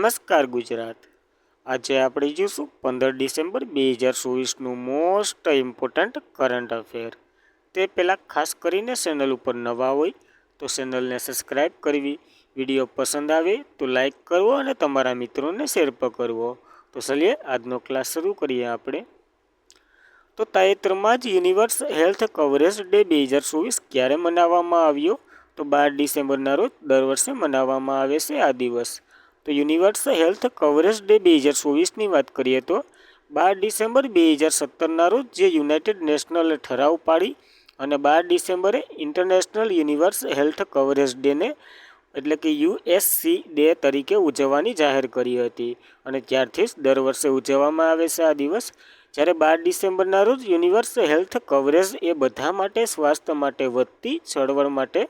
નમસ્કાર ગુજરાત। આજે આપણે જોઈશું 15 ડિસેમ્બર 2024નું મોસ્ટ ઇમ્પોર્ટન્ટ કરંટ અફેર। તે પહેલાં ખાસ કરીને ચેનલ ઉપર નવા હોય તો ચેનલને સબસ્ક્રાઈબ કરવી, વિડીયો પસંદ આવે તો લાઈક કરવો અને તમારા મિત્રોને શેર પણ કરવો। તો ચલીએ આજનો ક્લાસ શરૂ કરીએ આપણે। તો તાજેતરમાં જ યુનિવર્સ હેલ્થ કવરેજ ડે 2024 ક્યારે મનાવવામાં આવ્યો? તો 12 ડિસેમ્બરના રોજ દર વર્ષે મનાવવામાં આવે છે આ દિવસ। તો યુનિવર્સ હેલ્થ કવરેજ ડે 2024ની વાત કરીએ તો 12 ડિસેમ્બર 2017ના રોજ જે યુનાઇટેડ નેશનલે ઠરાવ પાડી અને 12 ડિસેમ્બરે ઇન્ટરનેશનલ યુનિવર્સ હેલ્થ કવરેજ ડેને એટલે કે યુએસસી ડે તરીકે ઉજવવાની જાહેર કરી હતી અને ત્યારથી જ દર વર્ષે ઉજવવામાં આવે છે આ દિવસ। જ્યારે 12 ડિસેમ્બરના રોજ યુનિવર્સ હેલ્થ કવરેજ એ બધા માટે સ્વાસ્થ્ય માટે વધતી ચળવળ માટે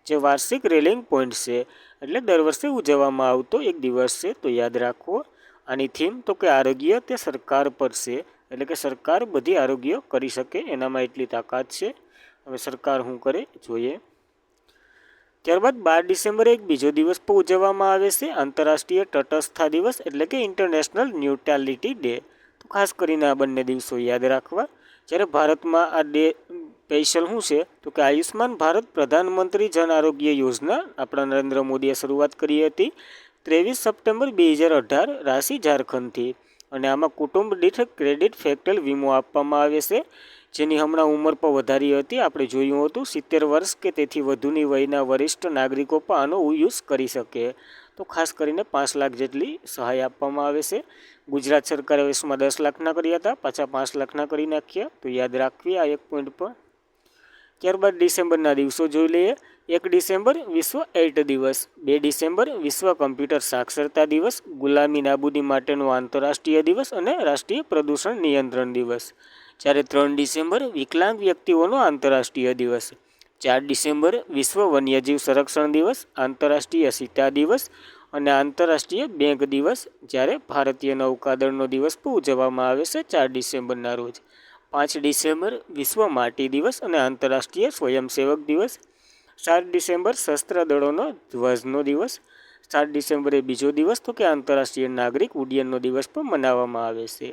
જે વાર્ષિક રેલિંગ પોઈન્ટ છે, એટલે દર વર્ષે ઉજવવામાં આવતો એક દિવસ છે। તો યાદ રાખવો આની થીમ તો કે આરોગ્ય તે સરકાર પર છે, એટલે કે સરકાર બધી આરોગ્ય કરી શકે એનામાં એટલી તાકાત છે। હવે સરકાર શું કરે જોઈએ। ત્યારબાદ 12 ડિસેમ્બરે એક બીજો દિવસ પણ ઉજવવામાં આવે છે, આંતરરાષ્ટ્રીય તટસ્થતા દિવસ એટલે કે ઇન્ટરનેશનલ ન્યુટ્રાલિટી ડે। તો ખાસ કરીને આ બંને દિવસો યાદ રાખવા। જ્યારે ભારતમાં આ ડે સ્પેશિયલ શું છે તો કે આયુષ્માન ભારત પ્રધાનમંત્રી જન આરોગ્ય યોજના આપણા નરેન્દ્ર મોદીએ શરૂઆત કરી હતી 23 સપ્ટેમ્બર 2018 રાંચી ઝારખંડથી, અને આમાં કુટુંબ દીઠ ક્રેડિટ ફેક્ટર વીમો આપવામાં આવે છે, જેની હમણાં ઉંમર પણ વધારી હતી, આપણે જોયું હતું 70 વર્ષ કે તેથી વધુની વયના વરિષ્ઠ નાગરિકો પણ આનો યુઝ કરી શકે। તો ખાસ કરીને 5 લાખ જેટલી સહાય આપવામાં આવે છે। ગુજરાત સરકારે વર્ષમાં 10 લાખના કર્યા હતા, પાછા 5 લાખના કરી નાખ્યા, તો યાદ રાખવી આ એક પોઈન્ટ પર। ત્યારબાદ ડિસેમ્બરના દિવસો જોઈ લઈએ। 1 ડિસેમ્બર વિશ્વ એઇડ દિવસ, 2 ડિસેમ્બર વિશ્વ કમ્પ્યુટર સાક્ષરતા દિવસ, ગુલામી નાબૂદી માટેનો આંતરરાષ્ટ્રીય દિવસ અને રાષ્ટ્રીય પ્રદૂષણ નિયંત્રણ દિવસ। જ્યારે 3 ડિસેમ્બર વિકલાંગ વ્યક્તિઓનો આંતરરાષ્ટ્રીય દિવસ, 4 ડિસેમ્બર વિશ્વ વન્યજીવ સંરક્ષણ દિવસ, આંતરરાષ્ટ્રીય સીતા દિવસ અને આંતરરાષ્ટ્રીય બેંક દિવસ। જ્યારે ભારતીય નૌકાદળનો દિવસ પણ ઉજવવામાં આવે છે 4 ડિસેમ્બરના રોજ। 5 ડિસેમ્બર વિશ્વ માટી દિવસ અને આંતરરાષ્ટ્રીય સ્વયંસેવક દિવસ, 7 ડિસેમ્બર સશસ્ત્ર દળોનો ધ્વજનો દિવસ, 7 ડિસેમ્બરે બીજો દિવસ તો કે આંતરરાષ્ટ્રીય નાગરિક ઉડ્ડયનનો દિવસ પણ મનાવવામાં આવે છે।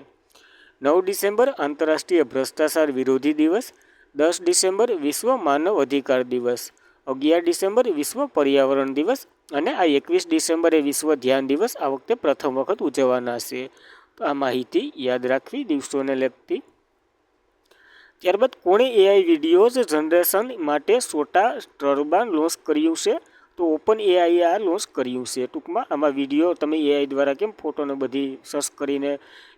9 ડિસેમ્બર આંતરરાષ્ટ્રીય ભ્રષ્ટાચાર વિરોધી દિવસ, 10 ડિસેમ્બર વિશ્વ માનવ અધિકાર દિવસ, 11 ડિસેમ્બર વિશ્વ પર્યાવરણ દિવસ અને આ 21 ડિસેમ્બરે વિશ્વ ધ્યાન દિવસ આ વખતે પ્રથમ વખત ઉજવવાના છે। તો આ માહિતી યાદ રાખવી દિવસોને લગતી। ત્યારબાદ કોણે એઆઈ વિડીયોઝ જનરેશન માટે સોટા ટર્બાન લોન્ચ કર્યું છે? તો ઓપન એઆઈએ આ લોન્ચ કર્યું છે। ટૂંકમાં આમાં વિડીયો તમે એઆઈ દ્વારા કેમ ફોટોને બધી સર્ચ કરીને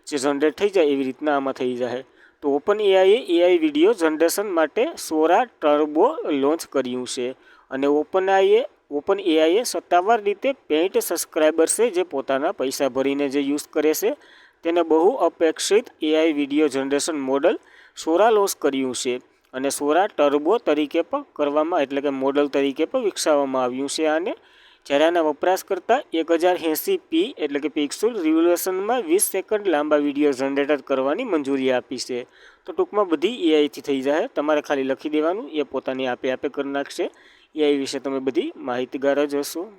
જે જનરેટ થઈ જાય એવી રીતના આમાં થઈ જાય। તો open AIA AI video generation માટે સોરા ટર્બો લોન્ચ કર્યું છે અને ઓપન એઆઈએ સત્તાવાર રીતે પેઇડ સબસ્ક્રાઇબર્સે જે પોતાના પૈસા ભરીને જે યુઝ કરે છે તેને બહુ અપેક્ષિત AI video generation model Sora launch કર્યું છે અને સોરા ટર્બો તરીકે પણ કરવામાં એટલે કે મોડલ તરીકે પણ વિકસાવવામાં આવ્યું છે આને। જ્યારે આના વપરાશકર્તા 1080p એટલે કે પિક્સેલ રિઝોલ્યુશનમાં 20 સેકન્ડ લાંબા વિડીયો જનરેટ કરવાની મંજૂરી આપી છે। તો ટૂંકમાં બધી એઆઈથી થઈ જાય, તમારે ખાલી લખી દેવાનું, એ પોતાની આપે કરી નાખશે। એઆઈ વિશે તમે બધી માહિતગાર જ હશો।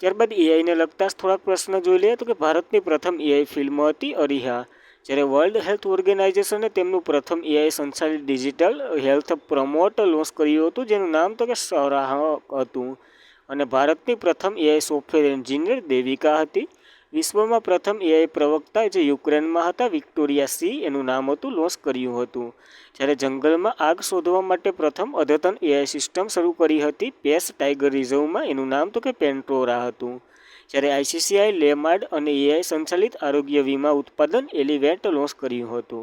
ત્યારબાદ એઆઈને લગતા થોડાક પ્રશ્ન જોઈ લઈએ। તો કે ભારતની પ્રથમ એઆઈ ફિલ્મ હતી અરીહા। જ્યારે વર્લ્ડ હેલ્થ ઓર્ગેનાઇઝેશને તેમનું પ્રથમ એઆઈ સંચાલિત ડિજિટલ હેલ્થ પ્રમોટ લોન્ચ કર્યું હતું, જેનું નામ તો કે સરાહ હતું, અને ભારતની પ્રથમ એઆઈ સોફ્ટવેર એન્જિનિયર દેવિકા હતી। વિશ્વમાં પ્રથમ એઆઈ પ્રવક્તા જે યુક્રેનમાં હતા વિક્ટોરિયા સી એનું નામ હતું, લોન્ચ કર્યું હતું। જ્યારે જંગલમાં આગ શોધવા માટે પ્રથમ અદ્યતન એઆઈ સિસ્ટમ શરૂ કરી હતી પેસ ટાઈગર રિઝર્વમાં, એનું નામ તો કે પેન્ટોરા હતું। જ્યારે આઈસીસીઆઈ લેમાર્ડ અને એઆઈ સંચાલિત આરોગ્ય વીમા ઉત્પાદન એલિવેન્ટ લોન્ચ કર્યું હતું।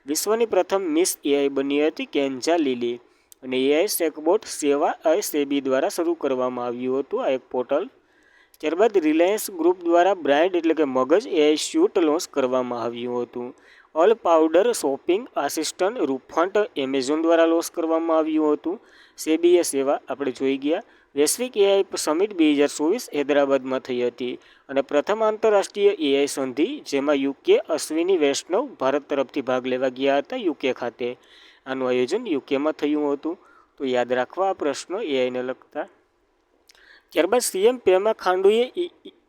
વિશ્વની પ્રથમ મિસ એઆઈ બની હતી કેન્જા લીલી, અને એઆઈ ચેકબોટ સેવા સેબી દ્વારા શરૂ કરવામાં આવ્યું હતું આ એક પોર્ટલ। ત્યારબાદ રિલાયન્સ ગ્રુપ દ્વારા બ્રાન્ડ એટલે કે મગજ એઆઈ સ્યુટ લોન્ચ કરવામાં આવ્યું હતું। ઓલ પાવડર શોપિંગ આસિસ્ટન્ટ રૂફન્ટ એમેઝોન દ્વારા લોન્ચ કરવામાં આવ્યું હતું। સેબીએ સેવા આપણે જોઈ ગયા। વૈશ્વિક એઆઈ સમિટ 2024 હૈદરાબાદમાં થઈ હતી અને પ્રથમ આંતરરાષ્ટ્રીય એઆઈ સંધિ જેમાં યુકે અશ્વિની વૈષ્ણવ ભારત તરફથી ભાગ લેવા ગયા હતા યુકે ખાતે, આનું આયોજન યુકેમાં થયું હતું। તો યાદ રાખવા આ પ્રશ્નો એઆઈને લગતા। ત્યારબાદ સીએમ પેમા ખાંડુએ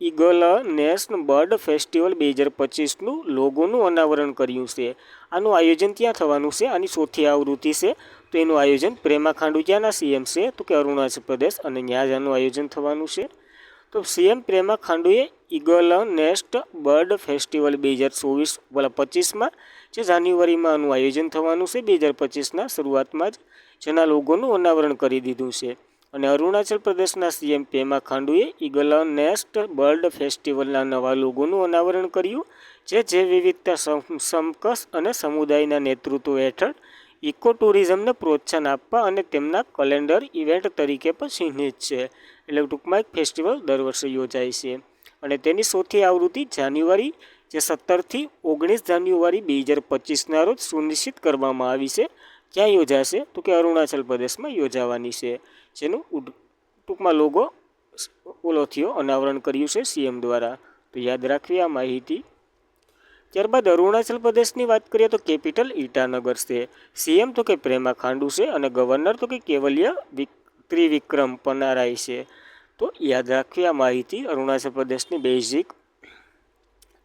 ઈગલ નેસ્ટ બર્ડ ફેસ્ટિવલ 2025નું લોગોનું અનાવરણ કર્યું છે. આનું આયોજન ક્યાં થવાનું છે? આની ચોથી આવૃત્તિ છે. તો એનું આયોજન પ્રેમા ખાંડુ ક્યાંના સીએમ છે? તો કે અરુણાચલ પ્રદેશ, અને ત્યાં જ આનું આયોજન થવાનું છે. તો સીએમ પ્રેમા ખાંડુએ ઈગલ નેસ્ટ બર્ડ ફેસ્ટિવલ 2025માં જે જાન્યુઆરીમાં આનું આયોજન થવાનું છે 2025ના શરૂઆતમાં જ, જેના લોગોનું અનાવરણ કરી દીધું છે. અને અરુણાચલ પ્રદેશના સીએમ પેમા ખાંડુએ ઈગલ નેસ્ટ બર્ડ ફેસ્ટિવલના નવા લોગોનું અનાવરણ કર્યું, જે જૈવ વિવિધતા સમકક્ષ અને સમુદાયના નેતૃત્વ હેઠળ ઇકો ટુરિઝમને પ્રોત્સાહન આપવા અને તેમના કેલેન્ડર ઇવેન્ટ તરીકે પણ ચિહ્નિત છે. એટલે ટૂંકમાં એક ફેસ્ટિવલ દર વર્ષે યોજાય છે. અને તેની ચોથી આવૃત્તિ જાન્યુઆરી જે 17થી 19 જાન્યુઆરી 2025ના રોજ સુનિશ્ચિત કરવામાં આવી છે. ક્યાં યોજાશે? તો કે અરુણાચલ પ્રદેશમાં યોજાવાની છે, જેનું ટૂંકમાં લોગો થયો અનાવરણ કર્યું છે સીએમ દ્વારા. તો યાદ રાખવી આ માહિતી. ત્યારબાદ અરુણાચલ પ્રદેશની વાત કરીએ તો કેપિટલ ઈટાનગર છે. સીએમ તો કે પ્રેમા ખાંડુ છે અને ગવર્નર તો કે કેવલ્ય ત્રિવિક્રમ પનારાય છે. તો યાદ રાખવી આ માહિતી અરુણાચલ પ્રદેશની બેઝિક.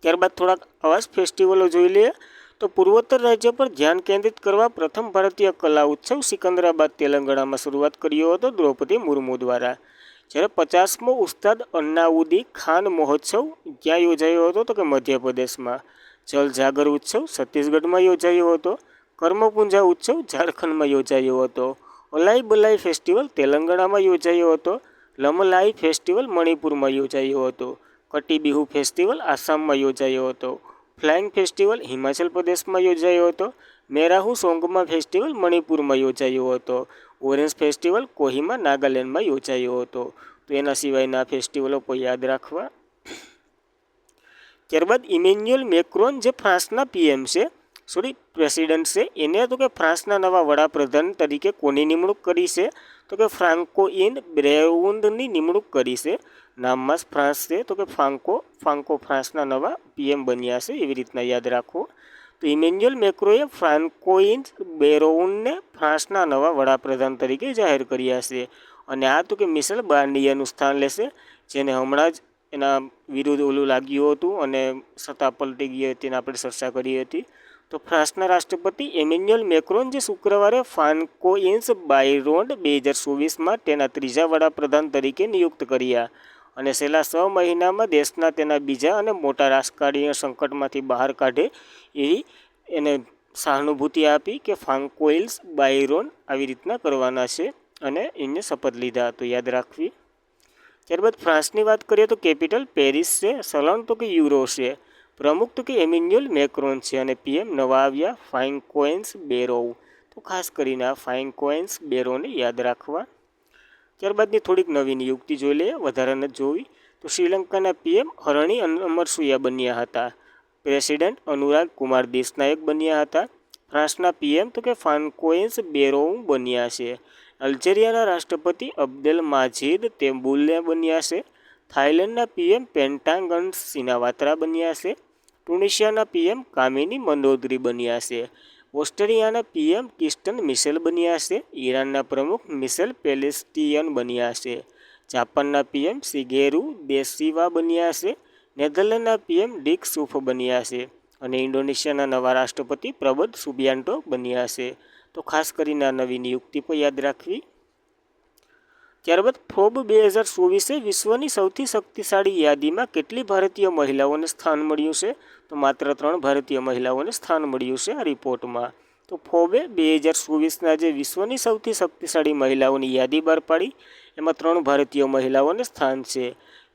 ત્યારબાદ થોડાક આવા જ ફેસ્ટિવલો જોઈ લઈએ. તો પૂર્વોત્તર રાજ્ય પર ધ્યાન કેન્દ્રિત કરવા પ્રથમ ભારતીય કલા ઉત્સવ સિકંદરાબાદ તેલંગાણામાં શરૂઆત કર્યો હતો દ્રૌપદી મુર્મુ દ્વારા. જ્યારે 50મો ઉસ્તાદ અન્નાઉદ્દી ખાન મહોત્સવ ક્યાં યોજાયો હતો? તો કે મધ્યપ્રદેશમાં. જલ જાગર ઉત્સવ છત્તીસગઢમાં યોજાયો હતો. કર્મપુંજા ઉત્સવ ઝારખંડમાં યોજાયો હતો. અલાઈ બલાઈ ફેસ્ટિવલ તેલંગાણામાં યોજાયો હતો. લમલાઈ ફેસ્ટિવલ મણિપુરમાં યોજાયો હતો. કટી બિહુ ફેસ્ટિવલ આસામમાં યોજાયો હતો. ફ્લાઇંગ ફેસ્ટિવલ હિમાચલ પ્રદેશમાં યોજાયો હતો. મેરાહુ સોંગમા ફેસ્ટિવલ મણિપુરમાં યોજાયો હતો. ઓરેન્જ ફેસ્ટિવલ કોહિમા નાગાલેન્ડમાં યોજાયો હતો. તો એના સિવાયના ફેસ્ટિવલો પણ યાદ રાખવા. ત્યારબાદ ઇમેન્યુઅલ મેક્રોન જે ફ્રાન્સના પીએમ છે, પ્રેસિડન્ટ છે, એને તો કે ફ્રાન્સના નવા વડાપ્રધાન તરીકે કોની નિમણૂક કરી છે? તો કે ફ્રાન્કોઇન બ્રેઉન્ડની નિમણૂક કરી છે. નામમાં જ ફ્રાન્સ છે, તો કે ફ્રાન્કો ફ્રાન્સના નવા પીએમ બન્યા છે, એવી રીતના યાદ રાખો. તો ઇમેન્યુઅલ મેક્રોએ ફ્રાન્કોઇન બેરોઉનને ફ્રાન્સના નવા વડાપ્રધાન તરીકે જાહેર કર્યા છે. અને આ તો કે મિશેલ બાર્નિયરનું સ્થાન લેશે, જેને હમણાં જ એના વિરુદ્ધ લાગ્યું હતું અને સત્તા પલટી ગઈ હતી, આપણે ચર્ચા કરી હતી. તો ફ્રાન્સના રાષ્ટ્રપતિ એમેન્યુઅલ મેક્રોન જે શુક્રવારે ફ્રાન્કોઇસ બાયરોન્ડ 2024માં તેના ત્રીજા વડાપ્રધાન તરીકે નિયુક્ત કર્યા. અને છેલ્લા 6 મહિનામાં દેશના તેના બીજા અને મોટા રાજકારણીય સંકટમાંથી બહાર કાઢે એવી એને સહાનુભૂતિ આપી કે ફ્રાન્કોઇસ બાયરોન આવી રીતના કરવાના છે, અને એને શપથ લીધા. તો યાદ રાખવી. ત્યારબાદ ફ્રાન્સની વાત કરીએ તો કેપિટલ પેરિસ છે. ચલણ તો કે યુરો છે. પ્રમુખ તો કે એમેન્યુઅલ મેક્રોન છે. અને પીએમ નવા આવ્યા ફ્રાન્કોઇસ બેરોઉ. તો ખાસ કરીને આ ફ્રાન્કોઇસ બેરોને યાદ રાખવા. ત્યારબાદની થોડીક નવી નિયુક્તિ જોઈ લઈએ, વધારે નથી જોવી. તો શ્રીલંકાના પીએમ હરણી અમરસુયા બન્યા હતા. પ્રેસિડેન્ટ અનુરાગ કુમાર દિસનાયક બન્યા હતા. ફ્રાન્સના પીએમ તો કે ફ્રાન્કોઇસ બેરોઉ બન્યા છે. અલ્જેરિયાના રાષ્ટ્રપતિ અબ્દેલ માજીદ તેબુન્ને બન્યા છે. થાઇલેન્ડના પીએમ પેન્ટાગન સિનાવાત્રા બન્યા છે. ટુનિશિયાના પીએમ કામિની મંડોદરી બન્યા છે. ઓસ્ટ્રેલિયાના પીએમ કિસ્ટન મિશેલ બન્યા છે. ઈરાનના પ્રમુખ મિશેલ પેલેસ્ટિયન બન્યા છે. જાપાનના પીએમ શિગેરુ દેશિવા બન્યા છે. નેધરલેન્ડના પીએમ ડિક સુફ બન્યા છે. અને ઇન્ડોનેશિયાના નવા રાષ્ટ્રપતિ પ્રબોધ સુબિયાન્ટો બન્યા છે. તો ખાસ કરીને આ નવી નિયુક્તિ પણ યાદ રાખવી. ત્યારબાદ ફોર્બ 2024 વિશ્વની સૌથી શક્તિશાળી યાદીમાં કેટલી ભારતીય મહિલાઓને સ્થાન મળ્યું છે? તો માત્ર 3 ભારતીય મહિલાઓને સ્થાન મળ્યું છે આ રિપોર્ટમાં. તો ફોર્બે 2024ના જે વિશ્વની સૌથી શક્તિશાળી મહિલાઓની યાદી બહાર પાડી, એમાં 3 ભારતીય મહિલાઓને સ્થાન છે.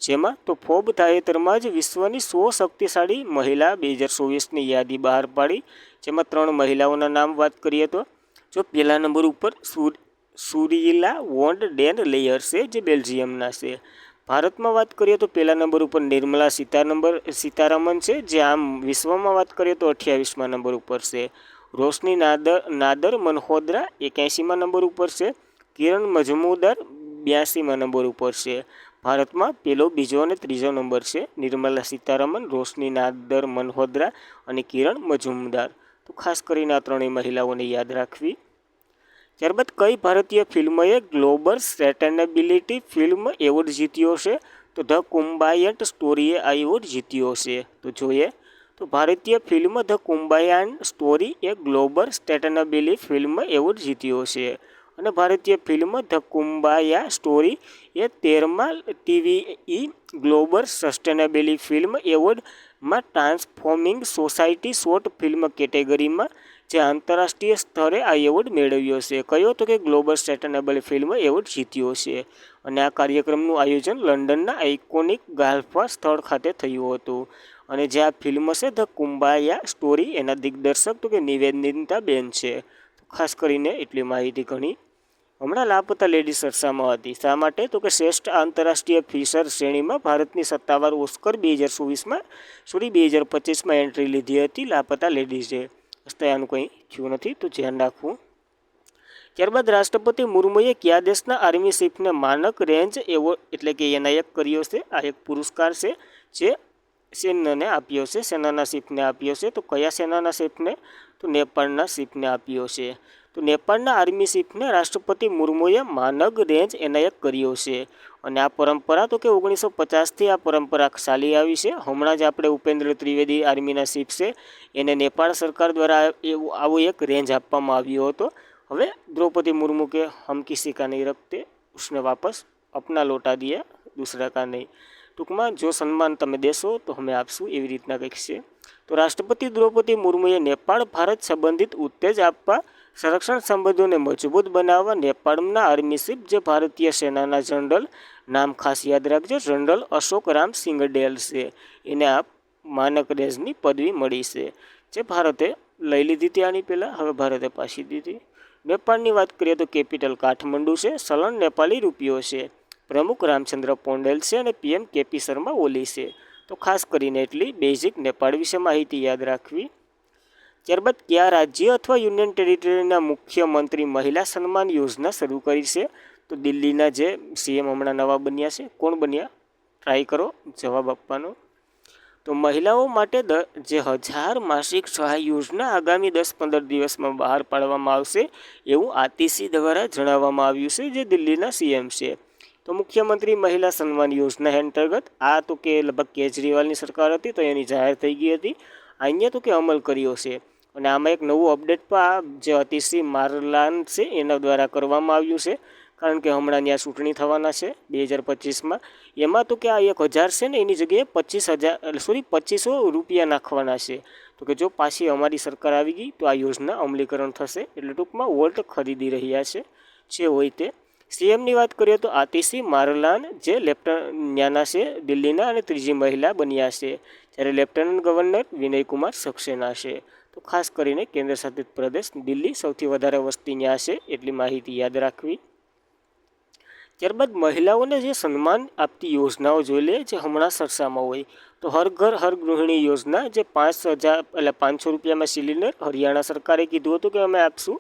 જેમાં તો ફોર્બ તાજેતરમાં જ વિશ્વની 100 શક્તિશાળી મહિલા 2024ની યાદી બહાર પાડી, જેમાં 3 મહિલાઓના નામ વાત કરીએ તો જો પહેલા નંબર ઉપર સુરીલા વોન્ડ ડેન લેયર છે, જે બેલ્જિયમના છે. ભારતમાં વાત કરીએ તો પહેલા નંબર ઉપર નિર્મલા સીતારમન છે, જે આમ વિશ્વમાં વાત કરીએ તો 28મા નંબર ઉપર છે. રોશની નાદર મલ્હોત્રા 81મા નંબર ઉપર છે. કિરણ મજમુદાર 82મા નંબર ઉપર છે. ભારતમાં પહેલો, બીજો અને ત્રીજો નંબર છે. નિર્મલા સીતારમન, રોશની નાદર મલ્હોત્રા અને કિરણ મજુમદાર. તો ખાસ કરીને આ ત્રણેય મહિલાઓને યાદ રાખવી. ત્યારબાદ કઈ ભારતીય ફિલ્મએ ગ્લોબલ સસ્ટેનેબિલિટી ફિલ્મ એવોર્ડ જીત્યો છે? તો ધ કુંબાયન્ટ સ્ટોરીએ આ એવોર્ડ જીત્યો છે. તો જોઈએ તો ભારતીય ફિલ્મ ધ કુંબાયન્ટ સ્ટોરી એ ગ્લોબલ સસ્ટેનેબિલિટી ફિલ્મ એવોર્ડ જીત્યો છે. અને ભારતીય ફિલ્મ ધ કુંબાયા સ્ટોરી એ 13મા TVE ગ્લોબલ સસ્ટેનેબિલિટી ફિલ્મ એવોર્ડમાં ટ્રાન્સફોર્મિંગ સોસાયટી શોર્ટ ફિલ્મ કેટેગરીમાં જે આંતરરાષ્ટ્રીય સ્તરે આ એવોર્ડ મેળવ્યો છે. કયો? તો કે ગ્લોબલ સસ્ટેનેબલ ફિલ્મ એવોર્ડ જીત્યો છે. અને આ કાર્યક્રમનું આયોજન લંડનના આઇકોનિક ગાલ્ફા સ્થળ ખાતે થયું હતું. અને જે આ ફિલ્મ છે ધ કુંબાયા સ્ટોરી એના દિગ્દર્શક તો કે નિવેદિતાબેન છે. ખાસ કરીને એટલી માહિતી ઘણી. હમણાં લાપતા લેડી ચર્ચામાં હતી. શા માટે? તો કે શ્રેષ્ઠ આંતરરાષ્ટ્રીય ફીચર શ્રેણીમાં ભારતની સત્તાવાર ઓસ્કર 2025માં એન્ટ્રી લીધી હતી લાપતા લેડીઝે. આનું કંઈ થયું નથી, તો ધ્યાન રાખવું. ત્યારબાદ રાષ્ટ્રપતિ મુર્મુએ કયા દેશના આર્મી ચીફને માનક રેન્જ એવોર્ડ એટલે કે એનાયત કર્યો છે? આ એક પુરસ્કાર છે જે સેનાને આપ્યો છે, સેનાના ચીફને આપ્યો છે. તો કયા સેનાના ચીફને? તો નેપાળના ચીફને આપ્યો છે. તો નેપાળના આર્મી ચીફને રાષ્ટ્રપતિ મુર્મુએ માનક રેન્જ એનાયત કર્યો છે. અને આ પરંપરા તો કે 1950થી આ પરંપરા ચાલી આવી છે. હમણાં જ આપણે ઉપેન્દ્ર ત્રિવેદી આર્મીના ચીફ છે એને નેપાળ સરકાર દ્વારા આવો એક રેન્જ આપવામાં આવ્યો હતો. હવે દ્રૌપદી મુર્મુ કે હમ કિસી કા નહીં રખતે, ઉસને વાપસ અપના લौटा દિયા, દૂસરા કા નહીં. ટૂંકમાં જો સન્માન તમે દેશો તો અમે આપશું, એવી રીતના કંઈક છે. તો રાષ્ટ્રપતિ દ્રૌપદી મુર્મુએ નેપાળ ભારત સંબંધિત ઉત્તેજ આપવા, સંરક્ષણ સંબંધોને મજબૂત બનાવવા નેપાળના આર્મી ચીફ જે ભારતીય સેનાના જનરલ, નામ ખાસ યાદ રાખજો, જનરલ અશોક રામ સિંગડેલ છે, એને આ માનક રેન્જની પદવી મળી છે, જે ભારતે લઈ લીધી હતી આની પહેલાં, હવે ભારતે પાછી દીધી. નેપાળની વાત કરીએ તો કેપિટલ કાઠમંડુ છે, ચલણ નેપાળી રૂપિયો છે, પ્રમુખ રામચંદ્ર પોંડેલ છે અને PM KP શર્મા ઓલી છે. તો ખાસ કરીને એટલી બેઝિક નેપાળ વિશે માહિતી યાદ રાખવી. ત્યારબાદ કયા રાજ્ય અથવા યુનિયન ટેરિટરીના મુખ્યમંત્રી મહિલા સન્માન યોજના શરૂ કરી છે? તો દિલ્હીના જે CM હમણાં નવા બન્યા છે. કોણ બન્યા? ટ્રાય કરો જવાબ આપવાનો. તો મહિલાઓ માટે જે 1000 માસિક સહાય યોજના આગામી 10-15 દિવસમાં બહાર પાડવામાં આવશે એવું આતિશી દ્વારા જણાવવામાં આવ્યું છે, જે દિલ્હીના CM છે. તો મુખ્યમંત્રી મહિલા સન્માન યોજના અંતર્ગત આ તો કે લગભગ કેજરીવાલની સરકાર હતી તો એની જાહેર થઈ ગઈ હતી, અહીંયા તો કે અમલ કર્યો છે. અને આમાં એક નવું અપડેટ પણ જે આતિશી મારલાન છે એના દ્વારા કરવામાં આવ્યું છે, કારણ કે હમણાં ત્યાં ચૂંટણી થવાના છે 2025માં. એમાં તો કે આ 1000 છે ને એની જગ્યાએ 2500 રૂપિયા નાખવાના છે. તો કે જો પાછી અમારી સરકાર આવી ગઈ તો આ યોજના અમલીકરણ થશે. એટલે ટૂંકમાં વોલ્ટ ખરીદી રહ્યા છે જે હોય તે. CMની વાત કરીએ તો આતિશી મારલાન જે ન્યાના છે દિલ્હીના અને ત્રીજી મહિલા બન્યા છે, જ્યારે લેફ્ટનન્ટ ગવર્નર વિનયકુમાર સક્સેના છે. તો ખાસ કરીને કેન્દ્ર શાસિત પ્રદેશ દિલ્હી સૌથી વધારે વસ્તી ત્યાં છે, એટલી માહિતી યાદ રાખવી. ત્યારબાદ મહિલાઓને જે સન્માન આપતી યોજનાઓ જોઈ લે જે હમણાં ચર્ચામાં હોય. તો હર ઘર હર ગૃહિણી યોજના જે 500 રૂપિયામાં સિલિન્ડર, હરિયાણા સરકારે કીધું હતું કે અમે આપશું.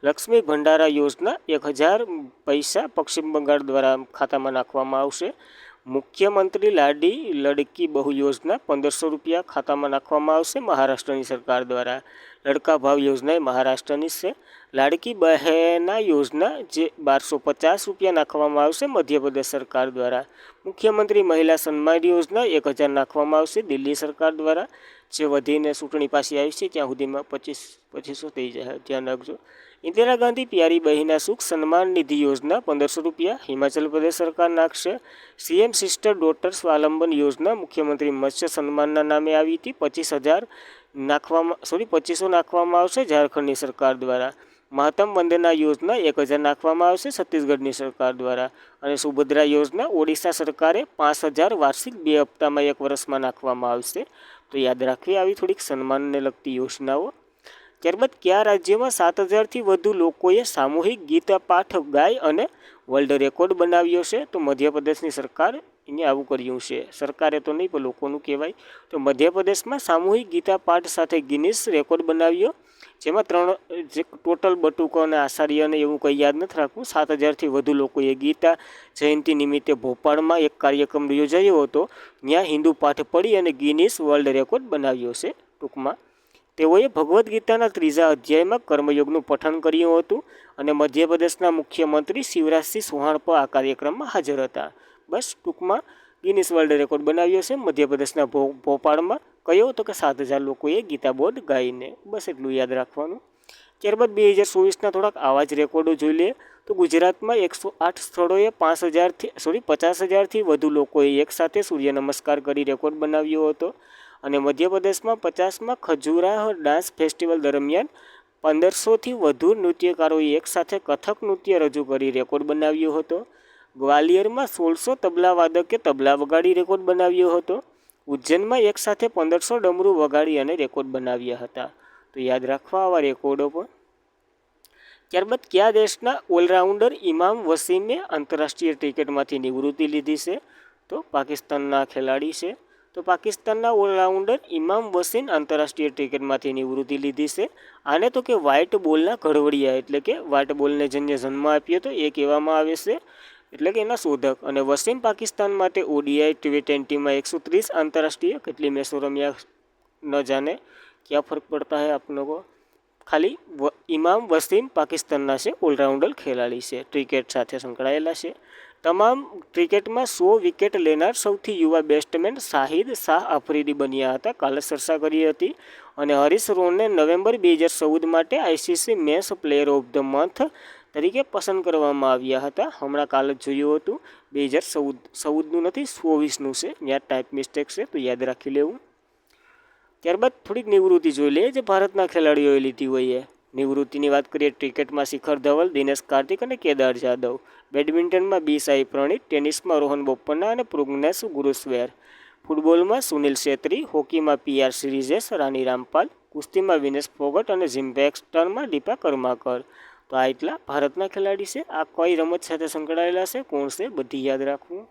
લક્ષ્મી ભંડારા યોજના 1000 પૈસા પશ્ચિમ બંગાળ દ્વારા ખાતામાં નાખવામાં આવશે. મુખ્યમંત્રી લાડી લડકી બહુ યોજના 1500 રૂપિયા ખાતામાં નાખવામાં આવશે મહારાષ્ટ્રની સરકાર દ્વારા. લડકા ભાવ યોજના એ મહારાષ્ટ્રની છે. લાડકી બહેના યોજના જે 1250 રૂપિયા નાખવામાં આવશે મધ્યપ્રદેશ સરકાર દ્વારા. મુખ્યમંત્રી મહિલા સન્માન યોજના 1000 નાખવામાં આવશે દિલ્હી સરકાર દ્વારા, જે વધીને ચૂંટણી પાછી આવી છે ત્યાં સુધીમાં 2500 થઈ જાય, ધ્યાન રાખજો. ઇન્દિરા ગાંધી પ્યારી બહેના સુખ સન્માન નિધિ યોજના 1500 રૂપિયા હિમાચલ પ્રદેશ સરકાર નાખશે. CM સિસ્ટર ડોટર સ્વાવલંબન યોજના મુખ્યમંત્રી મત્સ્ય સન્માનના નામે આવી હતી, 2500 નાખવામાં આવશે ઝારખંડની સરકાર દ્વારા. મહત્તમ વંદના યોજના 1000 નાખવામાં આવશે છત્તીસગઢની સરકાર દ્વારા. અને સુભદ્રા યોજના ઓડિશા સરકારે 5000 વાર્ષિક 2 હપ્તામાં 1 વર્ષમાં નાખવામાં આવશે. તો યાદ રાખવી આવી થોડીક સન્માનને લગતી યોજનાઓ. ત્યારબાદ કયા રાજ્યમાં 7000થી વધુ લોકોએ સામૂહિક ગીત પાઠ ગાય અને વર્લ્ડ રેકોર્ડ બનાવ્યો છે? તો મધ્યપ્રદેશની સરકાર એને આવું કર્યું છે. સરકારે તો નહીં પણ લોકોનું કહેવાય. તો મધ્યપ્રદેશમાં સામૂહિક ગીતા પાઠ સાથે ગિનિસ રેકોર્ડ બનાવ્યો, જેમાં 3 જે ટોટલ બટુકો અને આચાર્યને એવું કંઈ યાદ નથી રાખવું. 7000થી વધુ લોકોએ ગીતા જયંતિ નિમિત્તે ભોપાળમાં એક કાર્યક્રમ યોજાયો હતો, ત્યાં હિન્દુ પાઠ પઢી અને ગિનિસ વર્લ્ડ રેકોર્ડ બનાવ્યો છે ટૂંકમાં. તેઓએ ભગવદ્ ગીતાના 3જા અધ્યાયમાં કર્મયોગનું પઠન કર્યું હતું અને મધ્યપ્રદેશના મુખ્યમંત્રી શિવરાજસિંહ ચૌહાણ પણ આ કાર્યક્રમમાં હાજર હતા. બસ ટૂંકમાં ગિનિસ વર્લ્ડ રેકોર્ડ બનાવ્યો છે મધ્યપ્રદેશના ભોપાળમાં. કયો તો કે 7,000 લોકોએ ગીતા બોર્ડ ગાઈને. બસ એટલું યાદ રાખવાનું. ત્યારબાદ 2024ના થોડાક આવા જ રેકોર્ડો જોઈ લઈએ તો ગુજરાતમાં 108 સ્થળોએ 50,000થી વધુ લોકોએ એકસાથે સૂર્ય નમસ્કાર કરી રેકોર્ડ બનાવ્યો હતો. અને મધ્યપ્રદેશમાં 50માં ખજુરાહ ડાન્સ ફેસ્ટિવલ દરમિયાન 1500થી વધુ નૃત્યકારોએ એકસાથે કથક નૃત્ય રજૂ કરી રેકોર્ડ બનાવ્યો હતો. ગ્વાલિયરમાં 1600 તબલા વાદકે તબલા વગાડી રેકોર્ડ બનાવ્યો હતો. ઉજ્જૈનમાં એકસાથે 1500 ડમરૂ વગાડી અને રેકોર્ડ બનાવ્યા હતા. તો યાદ રાખવા આવા રેકોર્ડો પણ. ત્યારબાદ કયા દેશના ઓલરાઉન્ડર ઇમામ વસીમે આંતરરાષ્ટ્રીય ક્રિકેટમાંથી નિવૃત્તિ લીધી છે? તો પાકિસ્તાનના ખેલાડી છે. તો પાકિસ્તાનના ઓલરાઉન્ડર ઇમામ વસીમ આંતરરાષ્ટ્રીય ક્રિકેટમાંથી નિવૃત્તિ લીધી છે. આને તો કે વ્હાઇટ બોલના ઘડવડિયા એટલે કે વ્હાઇટ બોલને જેને જન્મ આપ્યો હતો એ કહેવામાં આવે છે, એટલે કે એના શોધક. અને વસીમ પાકિસ્તાન માટે ઓડીઆઈ T20માં 130 આંતરરાષ્ટ્રીય કેટલી મેચો રમ્યા ન જાને. क्या फ़र्क पड़ता है आप लोगों को? खाली इमाम वसीम पाकिस्तानના છે ઓલરાઉન્ડર ખેલાડી છે, ક્રિકેટ સાથે સંકળાયેલા છે. તમામ ક્રિકેટમાં 100 વિકેટ લેનાર સૌથી યુવા બેટ્સમેન શાહિદ શાહ આફ્રિદી બન્યા હતા. કાલે ચર્ચા કરી હતી. અને હરીશ રોનને નવેમ્બર 2014 માટે ICC match player of the month તરીકે પસંદ કરવામાં આવ્યા હતા. હમણાં કાલે જ જોયું હતું. 2014નું નથી, 24નું છે. ત્યાં ટાઈપ મિસ્ટેક છે, તો યાદ રાખી લેવું. ત્યારબાદ થોડીક નિવૃત્તિ જોઈ લઈએ જે ભારતના ખેલાડીઓએ લીધી હોય. નિવૃત્તિની વાત કરીએ ક્રિકેટમાં શિખર ધવલ, દિનેશ કાર્તિક અને કેદાર જાદવ. બેડમિન્ટનમાં બી સાઈ પ્રણીત, ટેનિસમાં રોહન બોપન્ના અને પ્રજ્ઞેશ ગુરુસવેર. ફૂટબોલમાં સુનિલ છેત્રી, હોકીમાં PR શ્રીજેશ, રાની રામપાલ, કુસ્તીમાં વિનેશ ફોગટ અને ઝિમ્બેસ્ટરમાં દીપા કર્માકર. તો આ એટલા ભારતના ખેલાડી છે. આ કઈ રમત સાથે સંકળાયેલા છે, કોણ છે, બધી યાદ રાખવું.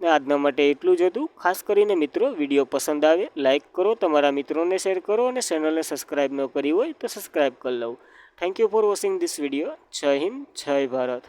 ને આજના માટે એટલું જ હતું. ખાસ કરીને મિત્રો વિડીયો પસંદ આવે લાઇક કરો, તમારા મિત્રોને શેર કરો અને ચેનલને સબસ્ક્રાઈબ ન કરી હોય તો સબસ્ક્રાઈબ કરી લો. Thank you for watching this video. Jai Hind, જય ભારત.